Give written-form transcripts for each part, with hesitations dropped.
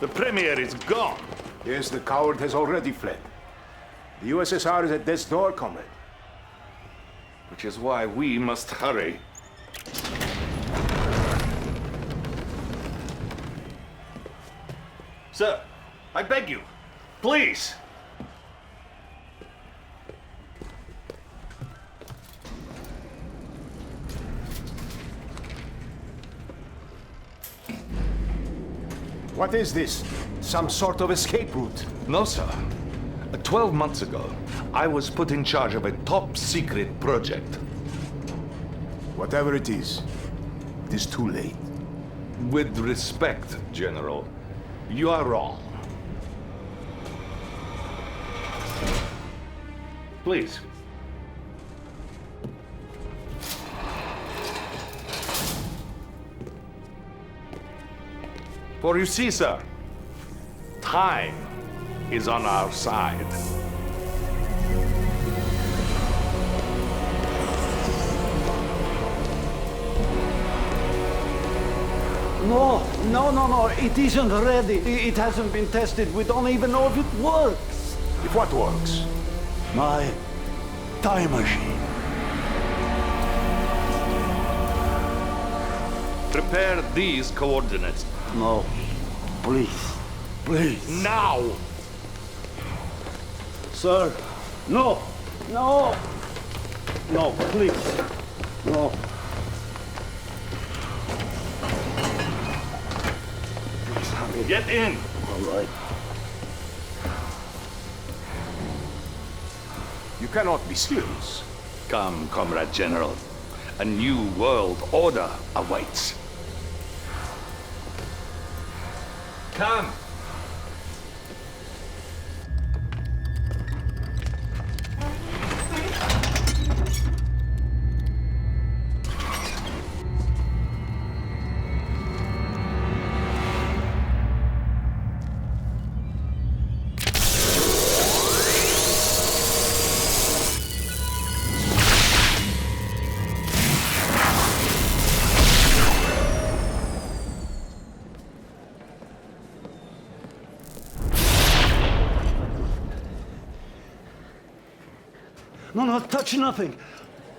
The Premier is gone. Yes, the coward has already fled. The USSR is at death's door, comrade. Which is why we must hurry. Sir, I beg you, please. What is this? Some sort of escape route? No, sir. 12 months ago, I was put in charge of a top-secret project. Whatever it is too late. With respect, General, you are wrong. Please. For you see, sir, time is on our side. No, it isn't ready. It hasn't been tested. We don't even know if it works. If what works? My time machine. Prepare these coordinates. No, please. Now! Sir, no, please, no. Get in! All right. You cannot be serious. Come, Comrade General. A new world order awaits. Come! No, touch nothing.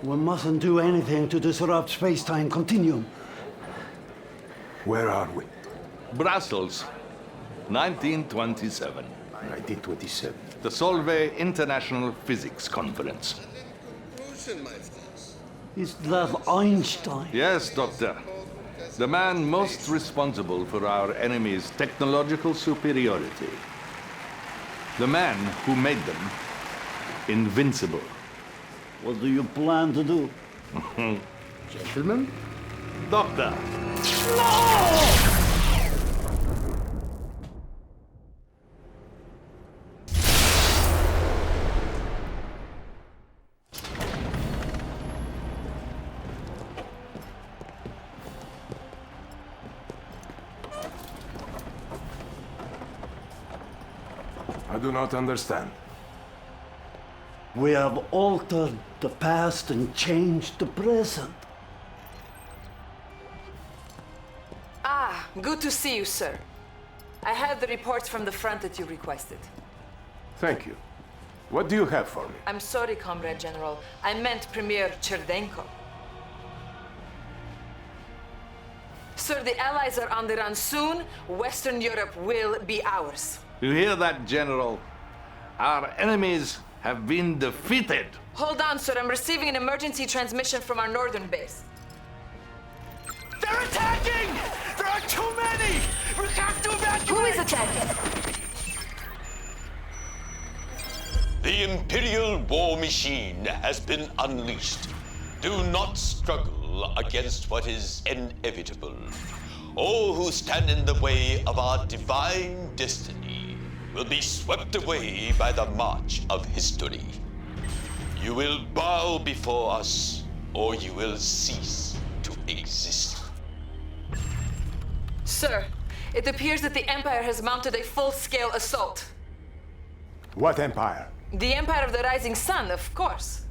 We mustn't do anything to disrupt space-time continuum. Where are we? Brussels, 1927. 1927. The Solvay International Physics Conference. Is that Einstein? Yes, Doctor. The man most responsible for our enemy's technological superiority. The man who made them invincible. What do you plan to do? Gentlemen? Doctor! I do not understand. We have altered the past and changed the present. Ah, good to see you, sir. I have the reports from the front that you requested. Thank you. What do you have for me? I'm sorry, Comrade General. I meant Premier Cherdenko. Sir, the Allies are on the run soon. Western Europe will be ours. You hear that, General? Our enemies have been defeated. Hold on, sir. I'm receiving an emergency transmission from our northern base. They're attacking! There are too many! We have to evacuate! Who is attacking? The Imperial war machine has been unleashed. Do not struggle against what is inevitable. All who stand in the way of our divine destiny will be swept away by the march of history. You will bow before us, or you will cease to exist. Sir, it appears that the Empire has mounted a full-scale assault. What empire? The Empire of the Rising Sun, of course.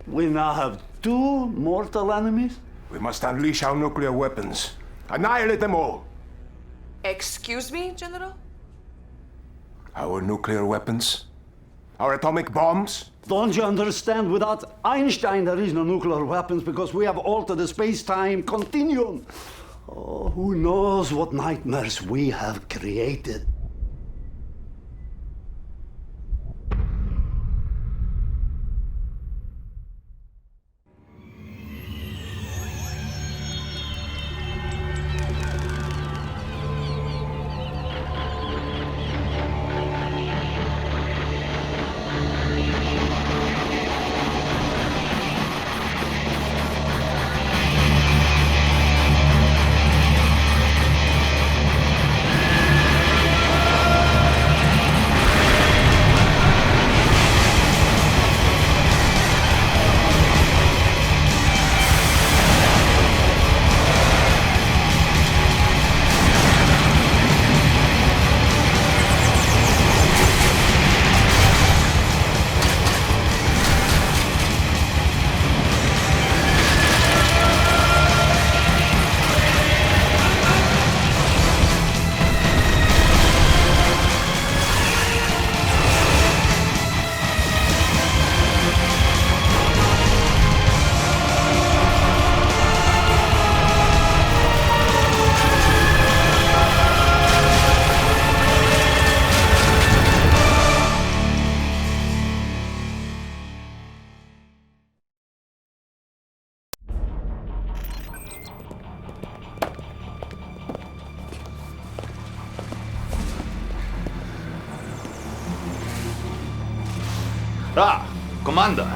We now have two mortal enemies? We must unleash our nuclear weapons. Annihilate them all. Excuse me, General? Our nuclear weapons? Our atomic bombs? Don't you understand? Without Einstein, there is no nuclear weapons because we have altered the space-time continuum. Oh, who knows what nightmares we have created. Commander,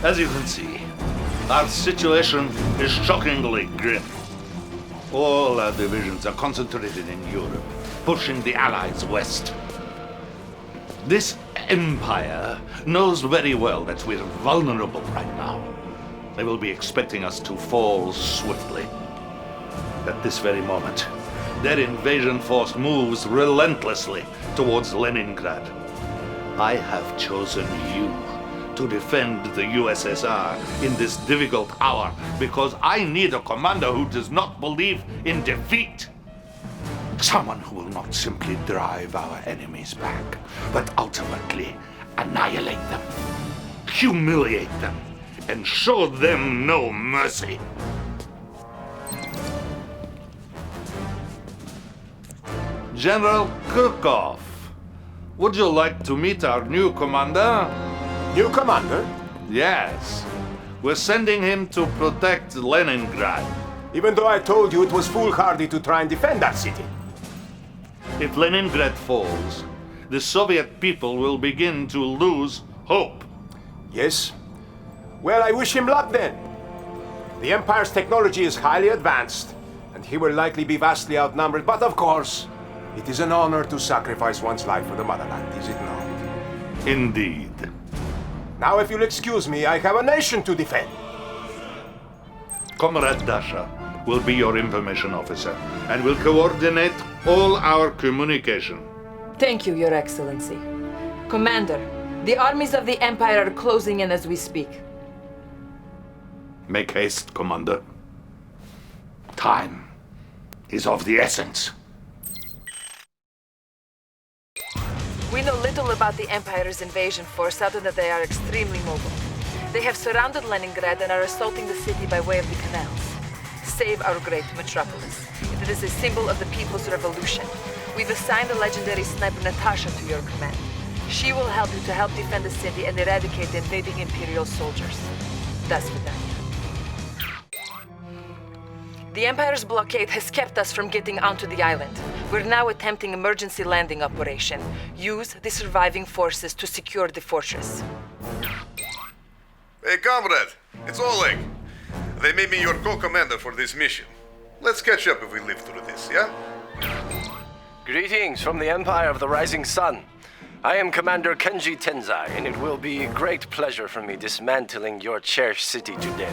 as you can see, our situation is shockingly grim. All our divisions are concentrated in Europe, pushing the Allies west. This Empire knows very well that we're vulnerable right now. They will be expecting us to fall swiftly. At this very moment, their invasion force moves relentlessly towards Leningrad. I have chosen you to defend the USSR in this difficult hour because I need a commander who does not believe in defeat. Someone who will not simply drive our enemies back, but ultimately annihilate them, humiliate them, and show them no mercy. General Kirkov, would you like to meet our new commander? New commander? Yes. We're sending him to protect Leningrad. Even though I told you it was foolhardy to try and defend that city. If Leningrad falls, the Soviet people will begin to lose hope. Yes? Well, I wish him luck then. The Empire's technology is highly advanced, and he will likely be vastly outnumbered, but of course, it is an honor to sacrifice one's life for the motherland, is it not? Indeed. Now, if you'll excuse me, I have a nation to defend. Comrade Dasha will be your information officer and will coordinate all our communication. Thank you, Your Excellency. Commander, the armies of the Empire are closing in as we speak. Make haste, Commander. Time is of the essence. We know little about the Empire's invasion force other than they are extremely mobile. They have surrounded Leningrad and are assaulting the city by way of the canals. Save our great metropolis. It is a symbol of the people's revolution. We've assigned the legendary sniper Natasha to your command. She will help you to help defend the city and eradicate the invading Imperial soldiers. That's Vidania. The Empire's blockade has kept us from getting onto the island. We're now attempting emergency landing operation. Use the surviving forces to secure the fortress. Hey, comrade, it's Oleg. They made me your co-commander for this mission. Let's catch up if we live through this, yeah? Greetings from the Empire of the Rising Sun. I am Commander Kenji Tenzai, and it will be a great pleasure for me dismantling your cherished city today.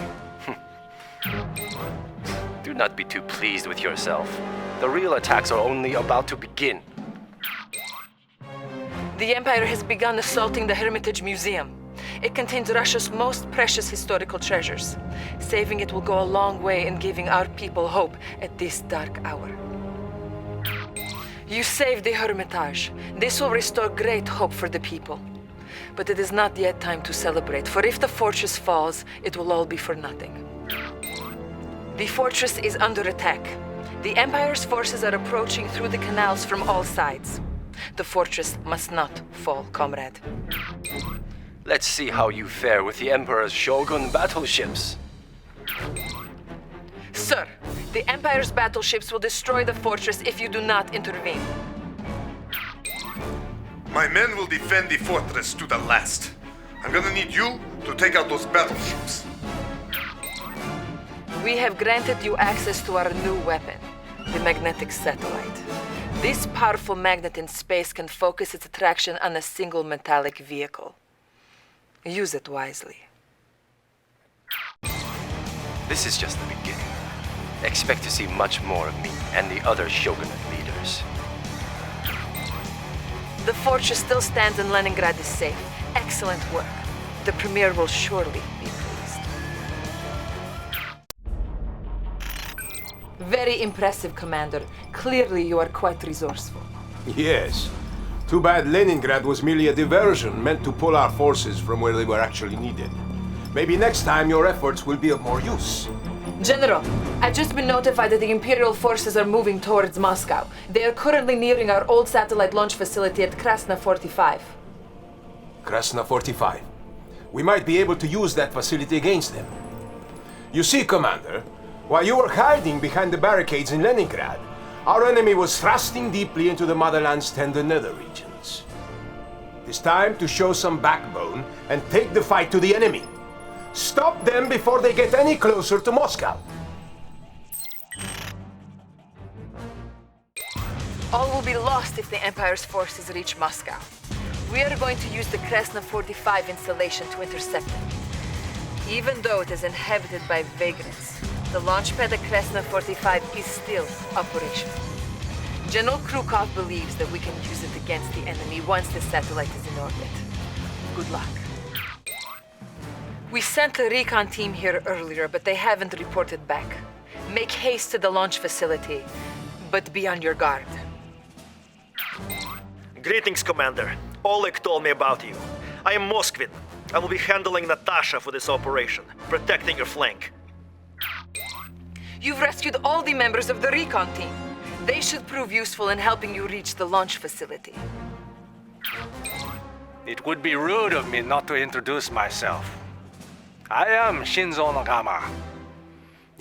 Do not be too pleased with yourself. The real attacks are only about to begin. The Empire has begun assaulting the Hermitage Museum. It contains Russia's most precious historical treasures. Saving it will go a long way in giving our people hope at this dark hour. You saved the Hermitage. This will restore great hope for the people. But it is not yet time to celebrate, for if the fortress falls, it will all be for nothing. The fortress is under attack. The Empire's forces are approaching through the canals from all sides. The fortress must not fall, comrade. Let's see how you fare with the Emperor's Shogun battleships. Sir, the Empire's battleships will destroy the fortress if you do not intervene. My men will defend the fortress to the last. I'm gonna need you to take out those battleships. We have granted you access to our new weapon, the magnetic satellite. This powerful magnet in space can focus its attraction on a single metallic vehicle. Use it wisely. This is just the beginning. Expect to see much more of me and the other Shogunate leaders. The fortress still stands and Leningrad is safe. Excellent work. The Premier will surely be pleased. Very impressive, Commander. Clearly you are quite resourceful. Yes. Too bad Leningrad was merely a diversion meant to pull our forces from where they were actually needed. Maybe next time your efforts will be of more use. General, I've just been notified that the Imperial forces are moving towards Moscow. They are currently nearing our old satellite launch facility at Krasna 45. Krasna 45. We might be able to use that facility against them. You see, Commander, while you were hiding behind the barricades in Leningrad, our enemy was thrusting deeply into the motherland's tender nether regions. It is time to show some backbone and take the fight to the enemy. Stop them before they get any closer to Moscow. All will be lost if the Empire's forces reach Moscow. We are going to use the Krasna 45 installation to intercept them. Even though it is inhabited by vagrants, the launchpad at Krasna 45 is still operational. General Krukov believes that we can use it against the enemy once the satellite is in orbit. Good luck. We sent a recon team here earlier, but they haven't reported back. Make haste to the launch facility, but be on your guard. Greetings, Commander. Oleg told me about you. I am Moskvin. I will be handling Natasha for this operation, protecting your flank. You've rescued all the members of the recon team. They should prove useful in helping you reach the launch facility. It would be rude of me not to introduce myself. I am Shinzo Nagama.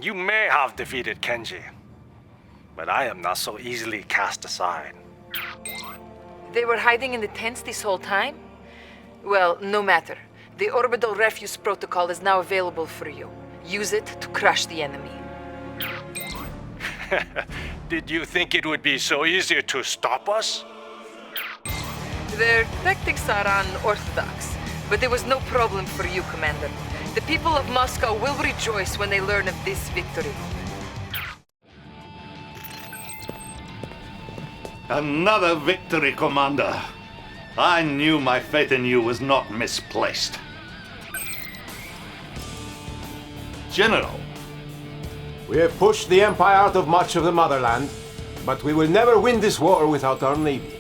You may have defeated Kenji, but I am not so easily cast aside. They were hiding in the tents this whole time? Well, no matter. The orbital refuse protocol is now available for you. Use it to crush the enemy. Did you think it would be so easy to stop us? Their tactics are unorthodox, but there was no problem for you, Commander. The people of Moscow will rejoice when they learn of this victory. Another victory, Commander. I knew my faith in you was not misplaced. General. We have pushed the Empire out of much of the motherland, but we will never win this war without our navy.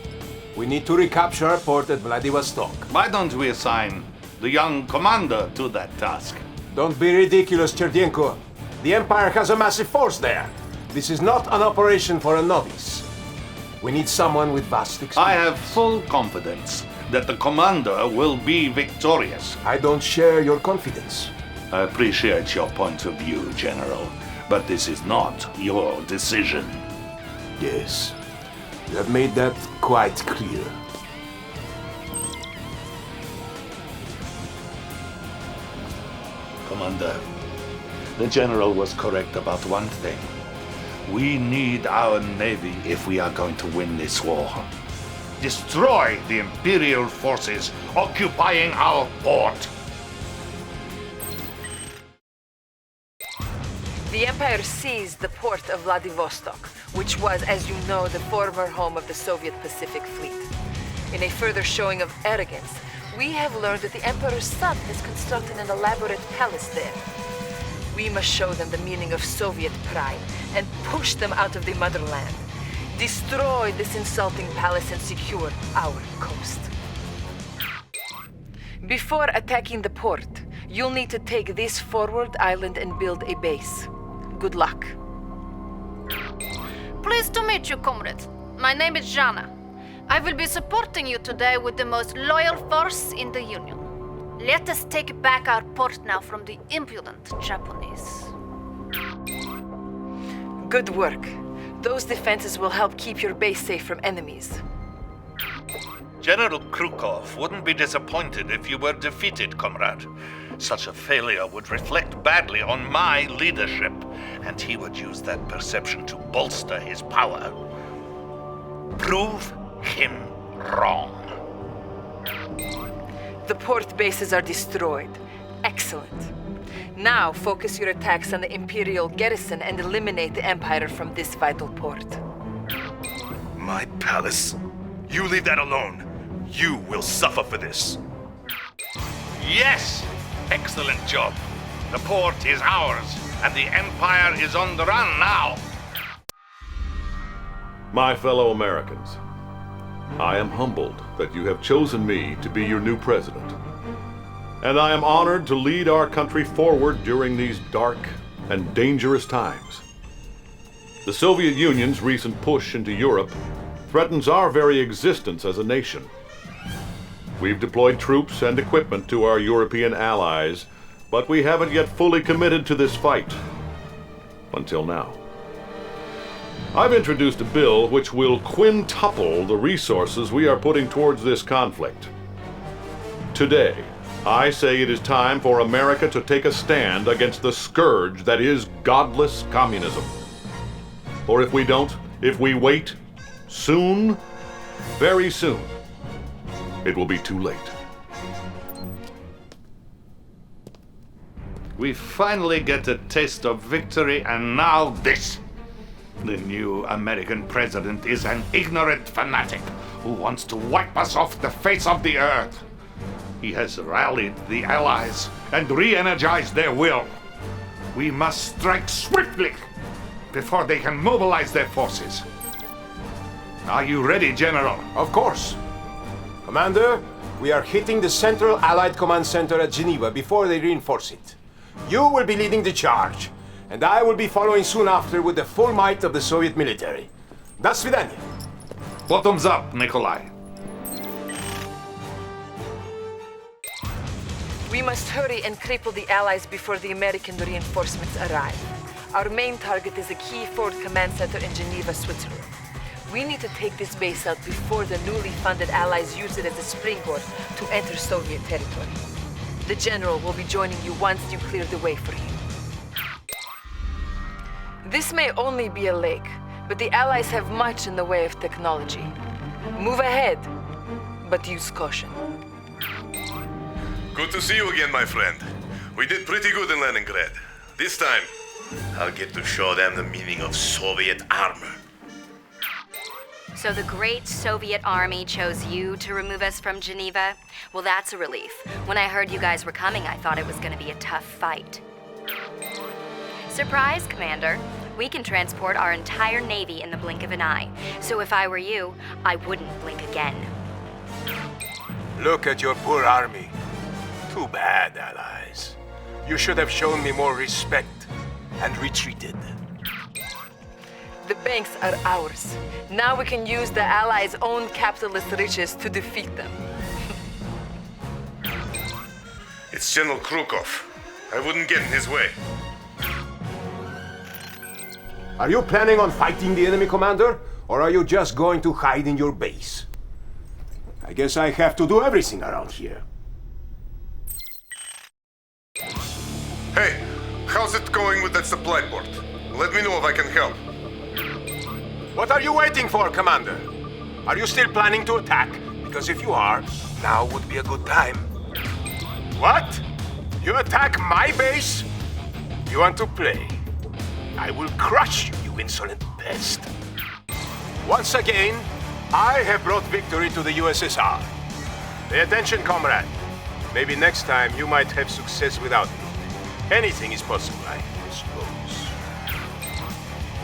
We need to recapture our port at Vladivostok. Why don't we assign the young commander to that task? Don't be ridiculous, Cherdienko. The Empire has a massive force there. This is not an operation for a novice. We need someone with vast experience. I have full confidence that the commander will be victorious. I don't share your confidence. I appreciate your point of view, General, but this is not your decision. Yes, you have made that quite clear. Commander, the General was correct about one thing. We need our navy if we are going to win this war. Destroy the Imperial forces occupying our port. The Empire seized the port of Vladivostok, which was, as you know, the former home of the Soviet Pacific Fleet. In a further showing of arrogance, we have learned that the Emperor's son has constructed an elaborate palace there. We must show them the meaning of Soviet pride and push them out of the motherland. Destroy this insulting palace and secure our coast. Before attacking the port, you'll need to take this forward island and build a base. Good luck. Pleased to meet you, comrade. My name is Jana. I will be supporting you today with the most loyal force in the Union. Let us take back our port now from the impudent Japanese. Good work. Those defenses will help keep your base safe from enemies. General Krukov wouldn't be disappointed if you were defeated, comrade. Such a failure would reflect badly on my leadership, and he would use that perception to bolster his power. Prove him wrong. The port bases are destroyed. Excellent. Now focus your attacks on the Imperial garrison and eliminate the Empire from this vital port. My palace? You leave that alone. You will suffer for this. Yes! Excellent job. The port is ours, and the Empire is on the run now. My fellow Americans, I am humbled that you have chosen me to be your new president. And I am honored to lead our country forward during these dark and dangerous times. The Soviet Union's recent push into Europe threatens our very existence as a nation. We've deployed troops and equipment to our European allies, but we haven't yet fully committed to this fight. Until now. I've introduced a bill which will quintuple the resources we are putting towards this conflict. Today, I say it is time for America to take a stand against the scourge that is godless communism. Or if we don't, if we wait, soon, very soon, it will be too late. We finally get a taste of victory, and now this. The new American president is an ignorant fanatic who wants to wipe us off the face of the earth. He has rallied the Allies and re-energized their will. We must strike swiftly before they can mobilize their forces. Are you ready, General? Of course. Commander, we are hitting the Central Allied Command Center at Geneva before they reinforce it. You will be leading the charge, and I will be following soon after with the full might of the Soviet military. До свидания. Bottoms up, Nikolai. We must hurry and cripple the Allies before the American reinforcements arrive. Our main target is a key forward command center in Geneva, Switzerland. We need to take this base out before the newly funded Allies use it as a springboard to enter Soviet territory. The General will be joining you once you clear the way for him. This may only be a lake, but the Allies have much in the way of technology. Move ahead, but use caution. Good to see you again, my friend. We did pretty good in Leningrad. This time, I'll get to show them the meaning of Soviet armor. So the great Soviet army chose you to remove us from Geneva? Well, that's a relief. When I heard you guys were coming, I thought it was going to be a tough fight. Surprise, Commander. We can transport our entire navy in the blink of an eye. So if I were you, I wouldn't blink again. Look at your poor army. Too bad, allies. You should have shown me more respect and retreated. The banks are ours. Now we can use the Allies' own capitalist riches to defeat them. It's General Krukov. I wouldn't get in his way. Are you planning on fighting the enemy, Commander? Or are you just going to hide in your base? I guess I have to do everything around here. Hey, how's it going with that supply port? Let me know if I can help. What are you waiting for, Commander? Are you still planning to attack? Because if you are, now would be a good time. What? You attack my base? You want to play? I will crush you, you insolent pest. Once again, I have brought victory to the USSR. Pay attention, comrade. Maybe next time you might have success without me. Anything is possible, I suppose.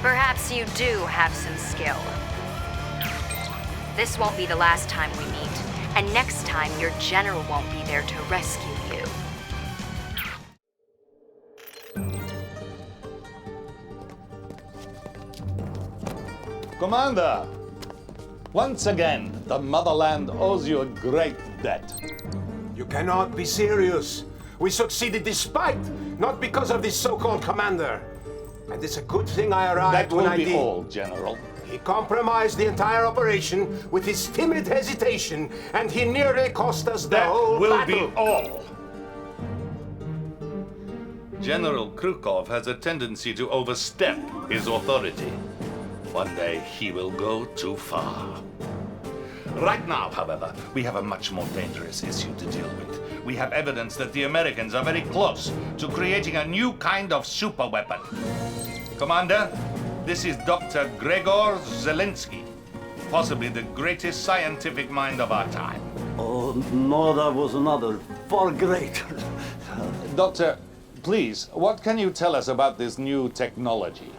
Perhaps you do have some skill. This won't be the last time we meet, and next time your general won't be there to rescue you. Commander! Once again, the motherland owes you a great debt. You cannot be serious. We succeeded despite, not because of this so-called commander. And it's a good thing I arrived That when will I be did. all, General. He compromised the entire operation with his timid hesitation, and he nearly cost us the whole will battle. be all. General Krukov has a tendency to overstep his authority. One day he will go too far. Right now, however, we have a much more dangerous issue to deal with. We have evidence that the Americans are very close to creating a new kind of superweapon. Commander, this is Dr. Gregor Zelensky, possibly the greatest scientific mind of our time. Oh, no, there was another, far greater. Doctor, please, what can you tell us about this new technology?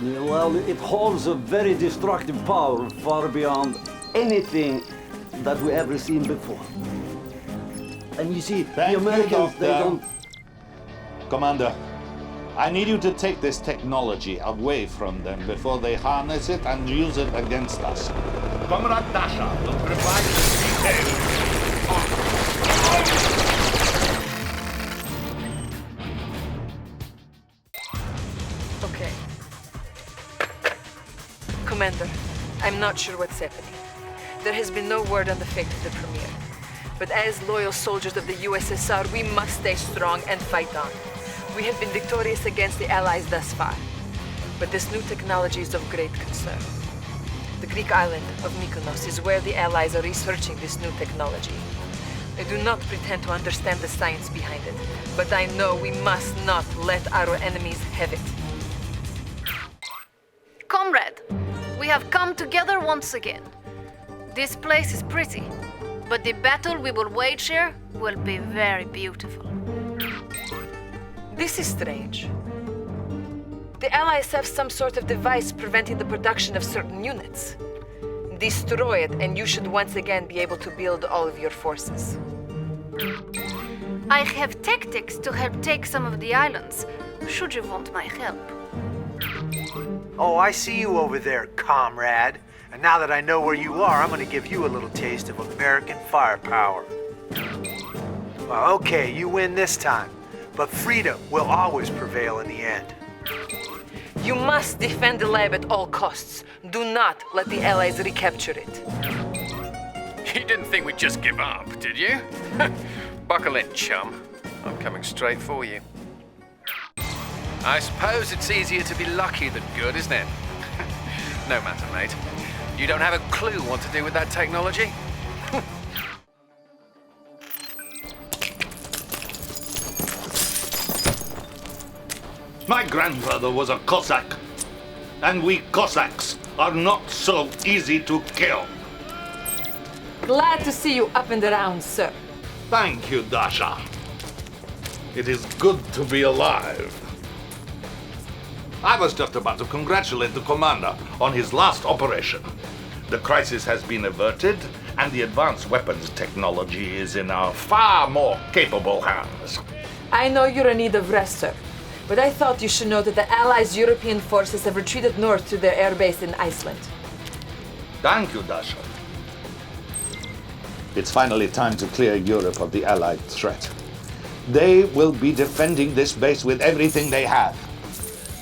Well, it holds a very destructive power far beyond anything that we ever seen before. And you see, the Americans, they don't... Commander, I need you to take this technology away from them before they harness it and use it against us. Comrade Dasha will provide the details. Okay. Commander, I'm not sure what's happening. There has been no word on the fate of the Premier. But as loyal soldiers of the USSR, we must stay strong and fight on. We have been victorious against the Allies thus far. But this new technology is of great concern. The Greek island of Mykonos is where the Allies are researching this new technology. I do not pretend to understand the science behind it, but I know we must not let our enemies have it. Comrade, we have come together once again. This place is pretty, but the battle we will wage here will be very beautiful. This is strange. The Allies have some sort of device preventing the production of certain units. Destroy it, and you should once again be able to build all of your forces. I have tactics to help take some of the islands, should you want my help. Oh, I see you over there, comrade. And now that I know where you are, I'm gonna give you a little taste of American firepower. Well, okay, you win this time, but freedom will always prevail in the end. You must defend the lab at all costs. Do not let the Allies recapture it. You didn't think we'd just give up, did you? Buckle in, chum. I'm coming straight for you. I suppose it's easier to be lucky than good, isn't it? No matter, mate. You don't have a clue what to do with that technology? My grandfather was a Cossack, and we Cossacks are not so easy to kill. Glad to see you up and around, sir. Thank you, Dasha. It is good to be alive. I was just about to congratulate the commander on his last operation. The crisis has been averted, and the advanced weapons technology is in our far more capable hands. I know you're in need of rest, sir. But I thought you should know that the Allies' European forces have retreated north to their air base in Iceland. Thank you, Dasha. It's finally time to clear Europe of the Allied threat. They will be defending this base with everything they have.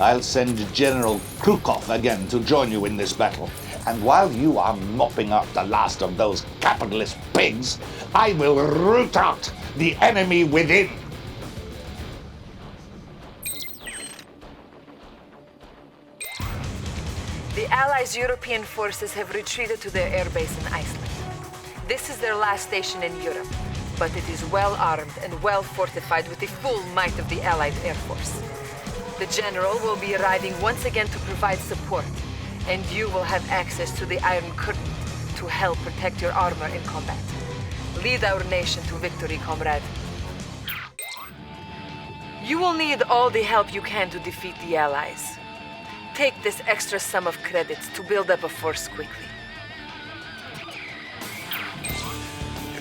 I'll send General Krukov again to join you in this battle. And while you are mopping up the last of those capitalist pigs, I will root out the enemy within. The Allies' European forces have retreated to their airbase in Iceland. This is their last station in Europe, but it is well armed and well fortified with the full might of the Allied Air Force. The General will be arriving once again to provide support, and you will have access to the Iron Curtain to help protect your armor in combat. Lead our nation to victory, comrade. You will need all the help you can to defeat the Allies. Take this extra sum of credits to build up a force quickly.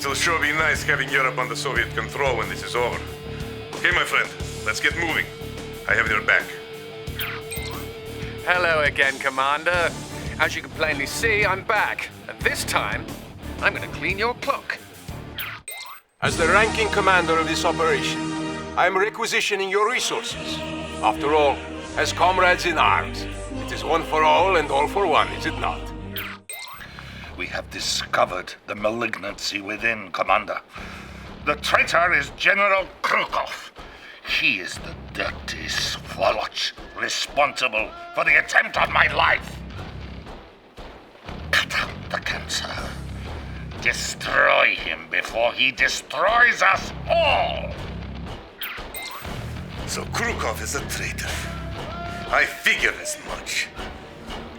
It'll sure be nice having Europe under Soviet control when this is over. Okay, my friend, let's get moving. I have your back. Hello again, Commander. As you can plainly see, I'm back. And this time, I'm gonna clean your clock. As the ranking commander of this operation, I am requisitioning your resources. After all, as comrades in arms, it is one for all and all for one, is it not? We have discovered the malignancy within, Commander. The traitor is General Krukov. He is the dirty swoloch responsible for the attempt on my life. Cut out the cancer. Destroy him before he destroys us all. So Krukov is a traitor. I figured as much.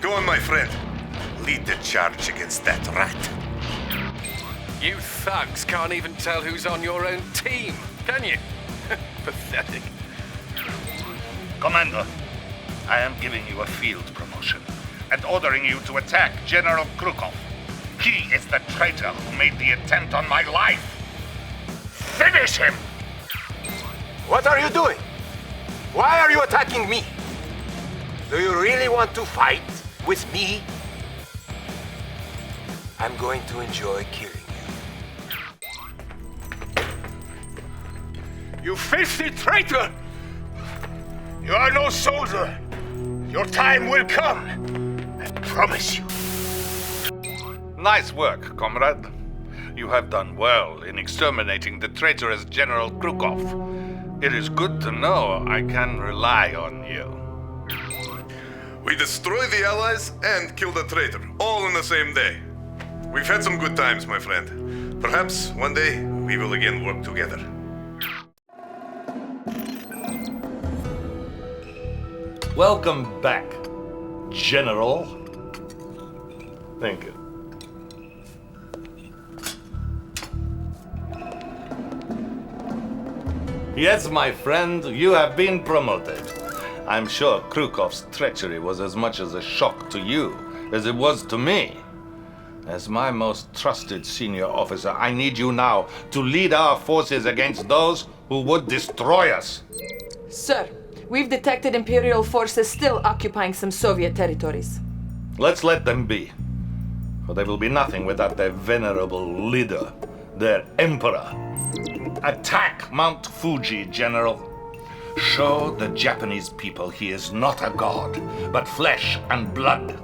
Go on, my friend. Lead the charge against that rat. You thugs can't even tell who's on your own team, can you? Pathetic. Commander, I am giving you a field promotion and ordering you to attack General Krukov. He is the traitor who made the attempt on my life. Finish him! What are you doing? Why are you attacking me? Do you really want to fight with me? I'm going to enjoy killing you. You filthy traitor! You are no soldier. Your time will come. I promise you. Nice work, comrade. You have done well in exterminating the traitorous General Krukov. It is good to know I can rely on you. We destroy the Allies and kill the traitor, all in the same day. We've had some good times, my friend. Perhaps one day we will again work together. Welcome back, General. Thank you. Yes, my friend, you have been promoted. I'm sure Krukov's treachery was as much as a shock to you as it was to me. As my most trusted senior officer, I need you now to lead our forces against those who would destroy us. Sir, we've detected Imperial forces still occupying some Soviet territories. Let's let them be, for they will be nothing without their venerable leader, their emperor. Attack Mount Fuji, General. Show the Japanese people he is not a god, but flesh and blood.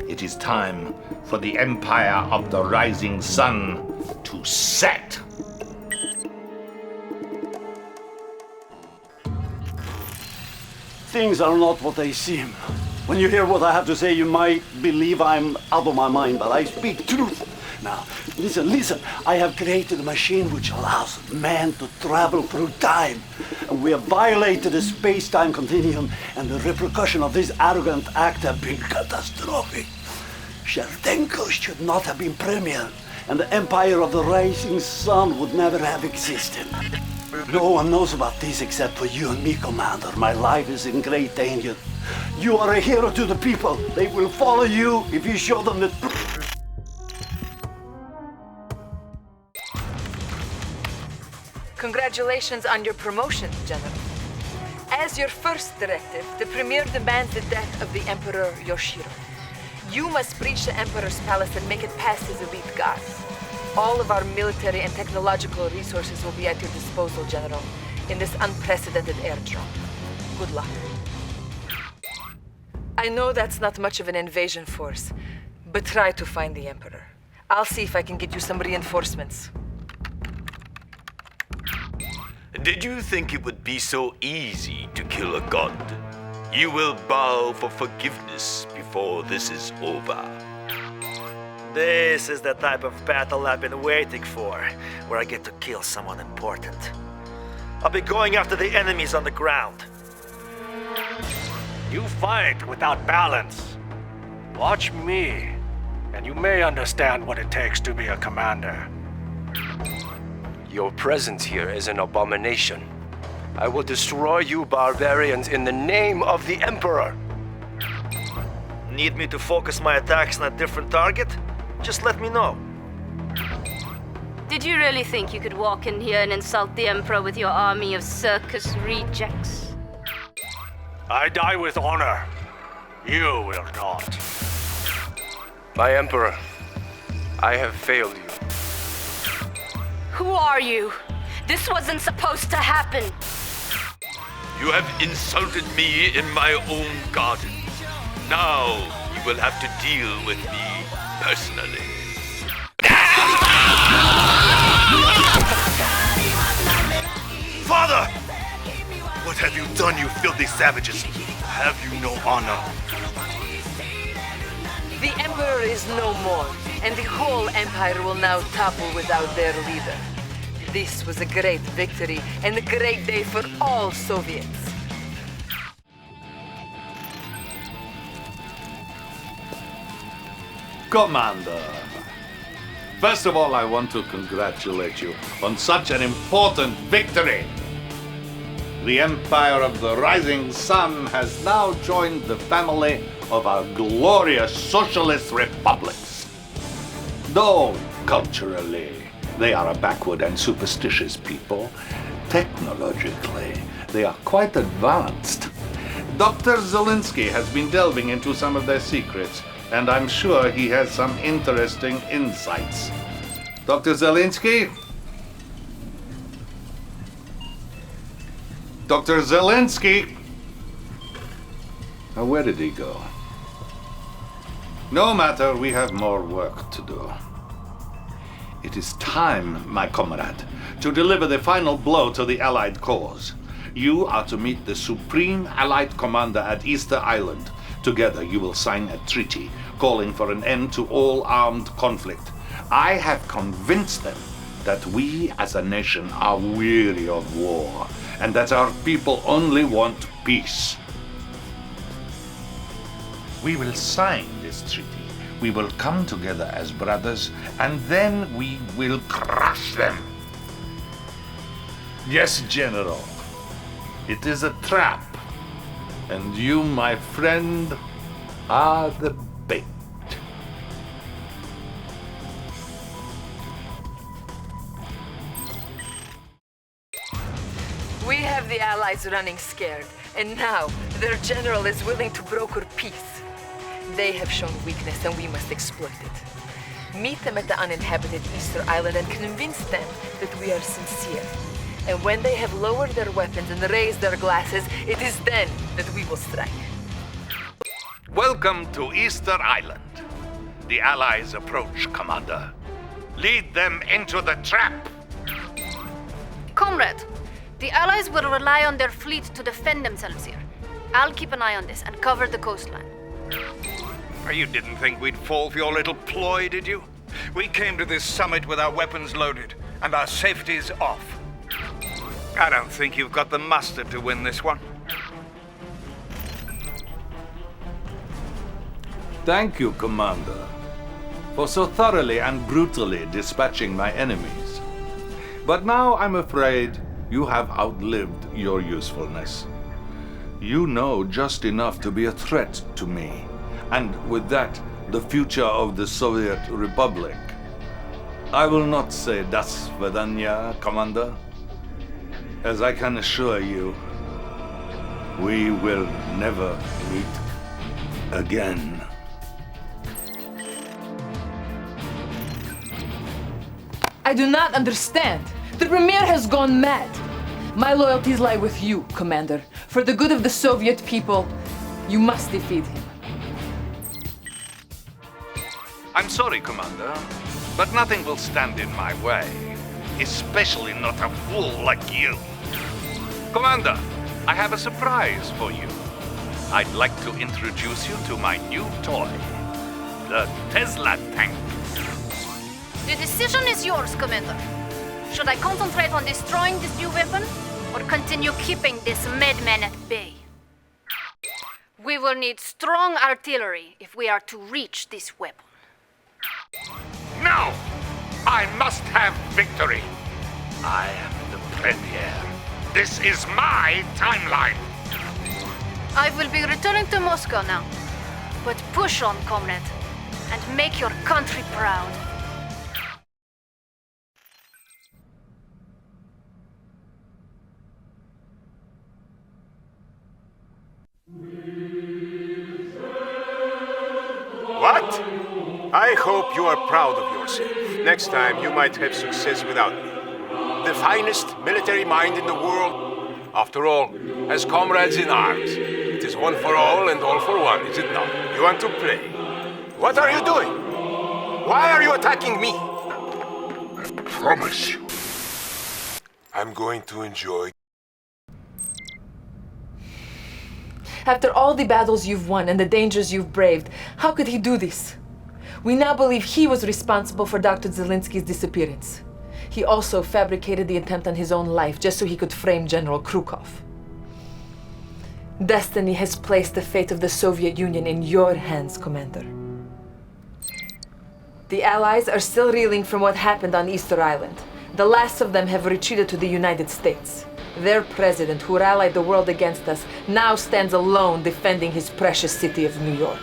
It is time for the Empire of the Rising Sun to set. Things are not what they seem. When you hear what I have to say, you might believe I'm out of my mind, but I speak truth. Now, listen. I have created a machine which allows man to travel through time. And we have violated the space-time continuum, and the repercussions of this arrogant act have been catastrophic. Shardenko should not have been premier, and the Empire of the Rising Sun would never have existed. No one knows about this except for you and me, Commander. My life is in great danger. You are a hero to the people. They will follow you if you show them the truth. Congratulations on your promotion, General. As your first directive, the Premier demands the death of the Emperor Yoshiro. You must breach the Emperor's palace and make it past his elite guards. All of our military and technological resources will be at your disposal, General, in this unprecedented airdrop. Good luck. I know that's not much of an invasion force, but try to find the Emperor. I'll see if I can get you some reinforcements. Did you think it would be so easy to kill a god? You will bow for forgiveness before this is over. This is the type of battle I've been waiting for, where I get to kill someone important. I'll be going after the enemies on the ground. You fight without balance. Watch me, and you may understand what it takes to be a commander. Your presence here is an abomination. I will destroy you barbarians in the name of the Emperor. Need me to focus my attacks on a different target? Just let me know. Did you really think you could walk in here and insult the Emperor with your army of circus rejects? I die with honor. You will not. My Emperor, I have failed you. Who are you? This wasn't supposed to happen. You have insulted me in my own garden. Now you will have to deal with me personally. Father! What have you done, you filthy savages? Have you no honor? The Emperor is no more, and the whole Empire will now topple without their leader. This was a great victory, and a great day for all Soviets. Commander, first of all, I want to congratulate you on such an important victory. The Empire of the Rising Sun has now joined the family of our glorious socialist republics. Though, culturally, they are a backward and superstitious people, technologically, they are quite advanced. Dr. Zelensky has been delving into some of their secrets, and I'm sure he has some interesting insights. Dr. Zelensky? Dr. Zelensky! Now, where did he go? No matter, we have more work to do. It is time, my comrade, to deliver the final blow to the Allied cause. You are to meet the Supreme Allied Commander at Easter Island. Together you will sign a treaty calling for an end to all armed conflict. I have convinced them that we as a nation are weary of war and that our people only want peace. We will sign this treaty. We will come together as brothers, and then we will crush them. Yes, General. It is a trap. And you, my friend, are the bait. We have the Allies running scared, and now their general is willing to broker peace. They have shown weakness, and we must exploit it. Meet them at the uninhabited Easter Island and convince them that we are sincere. And when they have lowered their weapons and raised their glasses, it is then that we will strike. Welcome to Easter Island. The Allies approach, Commander. Lead them into the trap. Comrade, the Allies will rely on their fleet to defend themselves here. I'll keep an eye on this and cover the coastline. You didn't think we'd fall for your little ploy, did you? We came to this summit with our weapons loaded and our safeties off. I don't think you've got the mustard to win this one. Thank you, Commander, for so thoroughly and brutally dispatching my enemies. But now I'm afraid you have outlived your usefulness. You know just enough to be a threat to me, and with that, the future of the Soviet Republic. I will not say das Svidaniya, Commander. As I can assure you, we will never meet again. I do not understand. The Premier has gone mad. My loyalties lie with you, Commander. For the good of the Soviet people, you must defeat him. I'm sorry, Commander, but nothing will stand in my way. Especially not a fool like you. Commander, I have a surprise for you. I'd like to introduce you to my new toy, the Tesla tank. The decision is yours, Commander. Should I concentrate on destroying this new weapon, or continue keeping this madman at bay? We will need strong artillery if we are to reach this weapon. No! I must have victory! I am the Premier. This is my timeline! I will be returning to Moscow now. But push on, comrade, and make your country proud. What? I hope you are proud of yourself. Next time, you might have success without me. The finest military mind in the world. After all, as comrades in arms, it is one for all and all for one, is it not? You want to play? What are you doing? Why are you attacking me? I promise you, I'm going to enjoy. After all the battles you've won and the dangers you've braved, how could he do this? We now believe he was responsible for Dr. Zelensky's disappearance. He also fabricated the attempt on his own life just so he could frame General Krukov. Destiny has placed the fate of the Soviet Union in your hands, Commander. The Allies are still reeling from what happened on Easter Island. The last of them have retreated to the United States. Their president, who rallied the world against us, now stands alone defending his precious city of New York.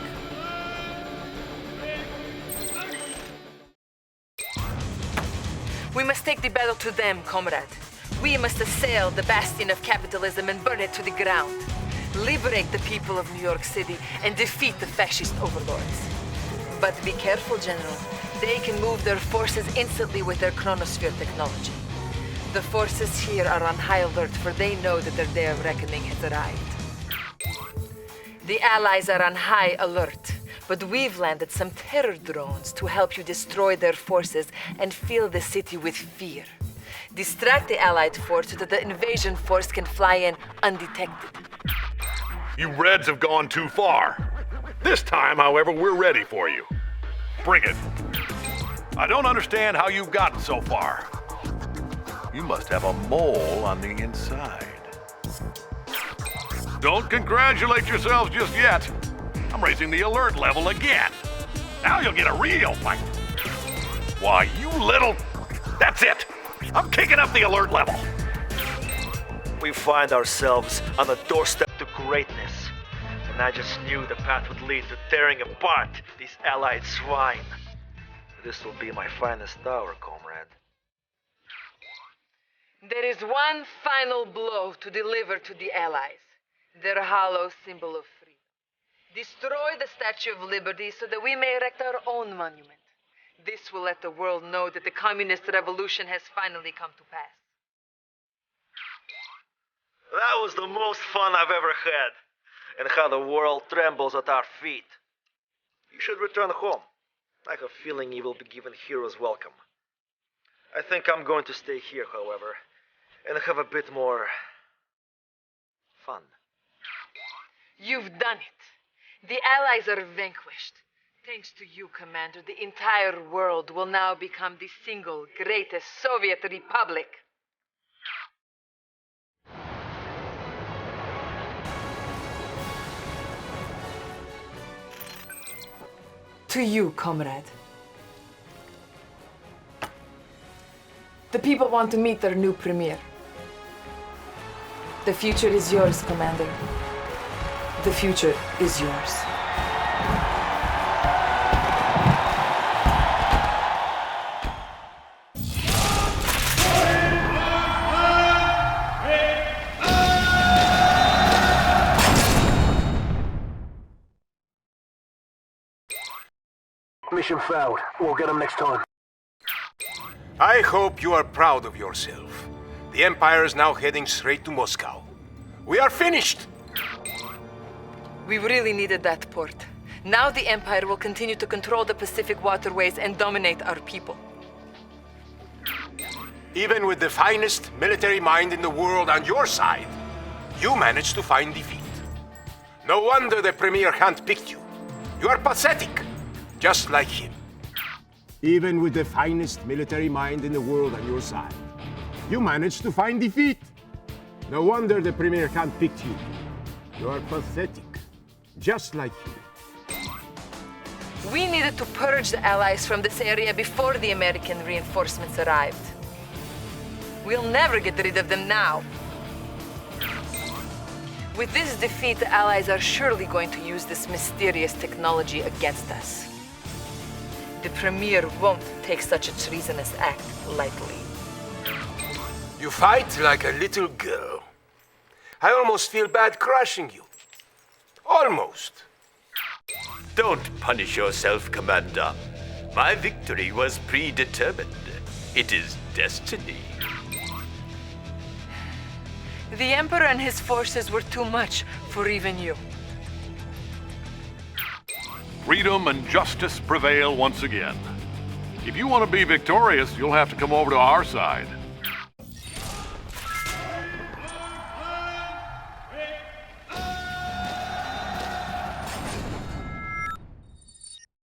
We must take the battle to them, comrade. We must assail the bastion of capitalism and burn it to the ground. Liberate the people of New York City and defeat the fascist overlords. But be careful, General. They can move their forces instantly with their chronosphere technology. The forces here are on high alert, for they know that their day of reckoning has arrived. The Allies are on high alert, but we've landed some terror drones to help you destroy their forces and fill the city with fear. Distract the Allied force so that the invasion force can fly in undetected. You Reds have gone too far. This time, however, we're ready for you. Bring it. I don't understand how you've gotten so far. You must have a mole on the inside. Don't congratulate yourselves just yet. I'm raising the alert level again. Now you'll get a real fight. Why, you little... That's it! I'm kicking up the alert level. We find ourselves on the doorstep to greatness. And I just knew the path would lead to tearing apart these allied swine. This will be my finest hour, comrade. There is one final blow to deliver to the Allies. Their hollow symbol of freedom. Destroy the Statue of Liberty so that we may erect our own monument. This will let the world know that the communist revolution has finally come to pass. That was the most fun I've ever had. And how the world trembles at our feet. You should return home. I have a feeling you will be given hero's welcome. I think I'm going to stay here, however, and have a bit more... fun. You've done it. The Allies are vanquished. Thanks to you, Commander, the entire world will now become the single greatest Soviet republic. To you, comrade. The people want to meet their new premier. The future is yours, Commander. The future is yours. Mission failed. We'll get him next time. I hope you are proud of yourself. The Empire is now heading straight to Moscow. We are finished! We really needed that port. Now the Empire will continue to control the Pacific waterways and dominate our people. Even with the finest military mind in the world on your side, you managed to find defeat. No wonder the Premier handpicked you. You are pathetic, just like him. Even with the finest military mind in the world on your side, you managed to find defeat. No wonder the Premier handpicked you. You are pathetic, just like him. We needed to purge the Allies from this area before the American reinforcements arrived. We'll never get rid of them now. With this defeat, the Allies are surely going to use this mysterious technology against us. The Premier won't take such a treasonous act lightly. You fight like a little girl. I almost feel bad crushing you. Almost. Don't punish yourself, Commander. My victory was predetermined. It is destiny. The Emperor and his forces were too much for even you. Freedom and justice prevail once again. If you want to be victorious, you'll have to come over to our side.